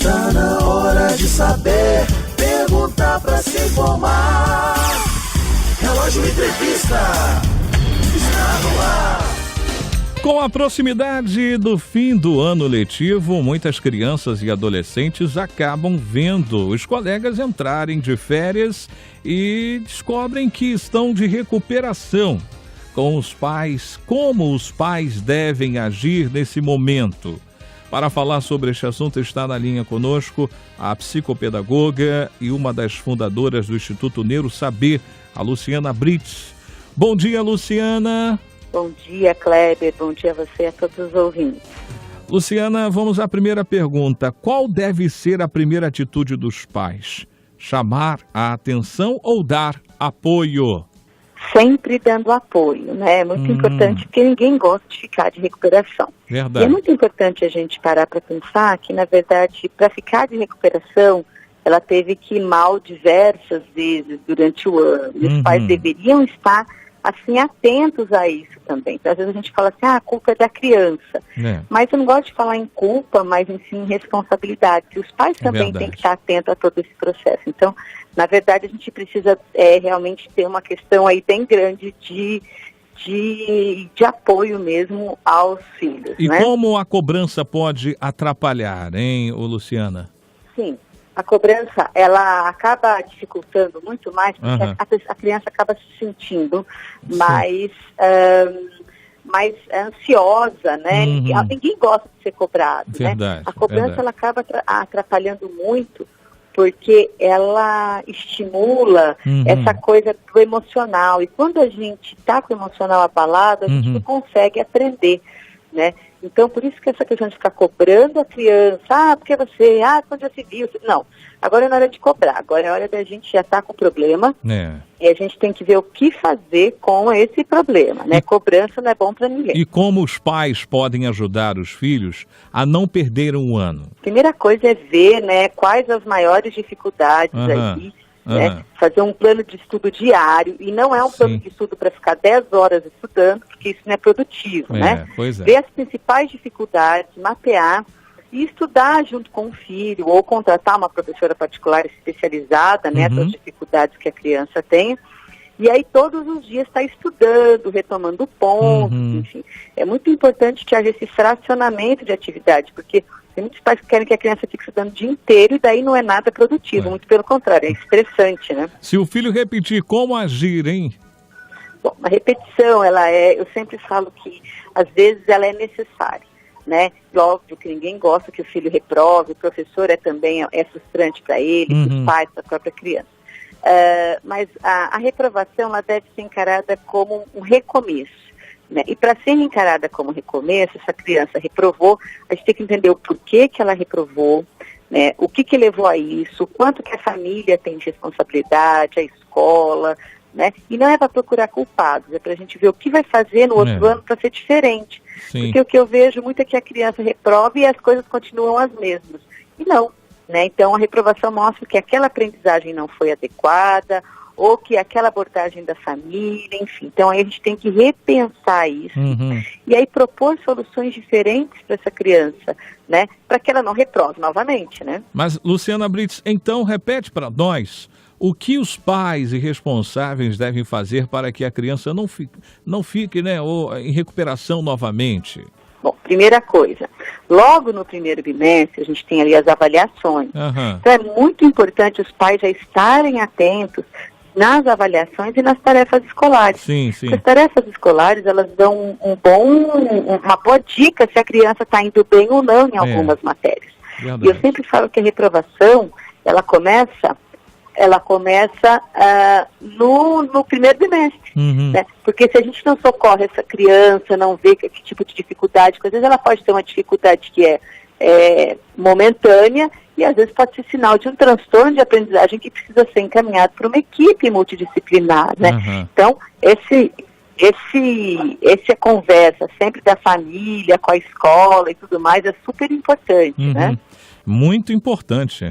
Está na hora de saber, perguntar pra se informar. Relógio Entrevista está no ar. Com a proximidade do fim do ano letivo, muitas crianças e adolescentes acabam vendo os colegas entrarem de férias e descobrem que estão de recuperação com os pais. Como os pais devem agir nesse momento? Para falar sobre este assunto está na linha conosco a psicopedagoga e uma das fundadoras do Instituto Neuro Saber, a Luciana Brits. Bom dia, Luciana. Bom dia, Kleber. Bom dia a você e a todos os ouvintes. Luciana, vamos à primeira pergunta. Qual deve ser a primeira atitude dos pais? Chamar a atenção ou dar apoio? Sempre dando apoio, né? É muito importante, porque ninguém gosta de ficar de recuperação. Verdade. E é muito importante a gente parar para pensar que, na verdade, para ficar de recuperação, ela teve que ir mal diversas vezes durante o ano. E os pais deveriam estar assim, atentos a isso também. Então, às vezes a gente fala assim, a culpa é da criança. Mas eu não gosto de falar em culpa, mas em responsabilidade. E os pais também têm que estar atentos a todo esse processo. Então, na verdade, a gente precisa realmente ter uma questão aí bem grande de apoio mesmo aos filhos. E como a cobrança pode atrapalhar, hein, Luciana? Sim. A cobrança, ela acaba dificultando muito mais, porque a criança acaba se sentindo mais ansiosa, né? Ninguém gosta de ser cobrado, verdade, né? A cobrança, ela acaba atrapalhando muito, porque ela estimula essa coisa do emocional. E quando a gente está com o emocional abalado, a gente não consegue aprender, né? Então, por isso que essa questão de ficar cobrando a criança, porque você, quando já se viu, não. Agora não é hora de cobrar, agora é hora da gente já estar com o problema e a gente tem que ver o que fazer com esse problema, né? Cobrança não é bom para ninguém. E como os pais podem ajudar os filhos a não perder um ano? Primeira coisa é ver, né, quais as maiores dificuldades aí, né? Fazer um plano de estudo diário, e não é um plano de estudo para ficar 10 horas estudando, porque isso não é produtivo, né? Ver as principais dificuldades, mapear e estudar junto com o filho, ou contratar uma professora particular especializada nessas dificuldades que a criança tem, e aí todos os dias está estudando, retomando pontos, enfim. É muito importante que haja esse fracionamento de atividade, porque tem muitos pais que querem que a criança fique estudando o dia inteiro e daí não é nada produtivo, muito pelo contrário, é estressante, né? Se o filho repetir, como agir, hein? Bom, a repetição, eu sempre falo que às vezes ela é necessária, né? Óbvio que ninguém gosta que o filho reprove, o professor também é frustrante para ele, para os pais, para a própria criança. Mas a reprovação, ela deve ser encarada como um recomeço. Né? E para ser encarada como recomeço, essa criança reprovou, a gente tem que entender o porquê que ela reprovou, né? O que levou a isso, o quanto que a família tem de responsabilidade, a escola, né? E não é para procurar culpados, é para a gente ver o que vai fazer no outro ano para ser diferente. Porque o que eu vejo muito é que a criança reprova e as coisas continuam as mesmas. E não, né? Então a reprovação mostra que aquela aprendizagem não foi adequada, ou que aquela abordagem da família, enfim. Então, aí a gente tem que repensar isso e aí propor soluções diferentes para essa criança, né? Para que ela não reprove novamente, né? Mas, Luciana Brits, então repete para nós o que os pais e responsáveis devem fazer para que a criança não fique, né, em recuperação novamente. Bom, primeira coisa, logo no primeiro bimestre a gente tem ali as avaliações. Então, é muito importante os pais já estarem atentos nas avaliações e nas tarefas escolares. As tarefas escolares, elas dão uma boa dica se a criança está indo bem ou não em algumas matérias. E eu sempre falo que a reprovação, ela começa no primeiro bimestre, né? Porque se a gente não socorre essa criança, não vê que tipo de dificuldade, porque às vezes ela pode ter uma dificuldade que é momentânea, e às vezes pode ser sinal de um transtorno de aprendizagem que precisa ser encaminhado para uma equipe multidisciplinar, né? Então, essa conversa sempre da família, com a escola e tudo mais é super importante, né? Muito importante.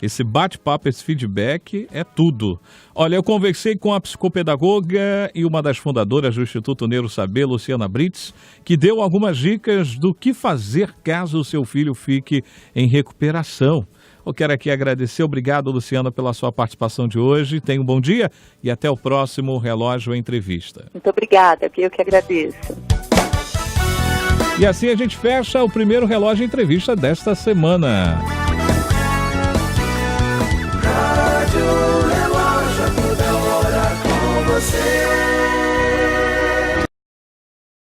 Esse bate-papo, esse feedback é tudo. Olha, eu conversei com a psicopedagoga e uma das fundadoras do Instituto Neuro Saber, Luciana Brits, que deu algumas dicas do que fazer caso o seu filho fique em recuperação. Eu quero aqui agradecer, obrigado, Luciana, pela sua participação de hoje. Tenha um bom dia e até o próximo Relógio Entrevista. Muito obrigada, eu que agradeço. E assim a gente fecha o primeiro Relógio Entrevista desta semana.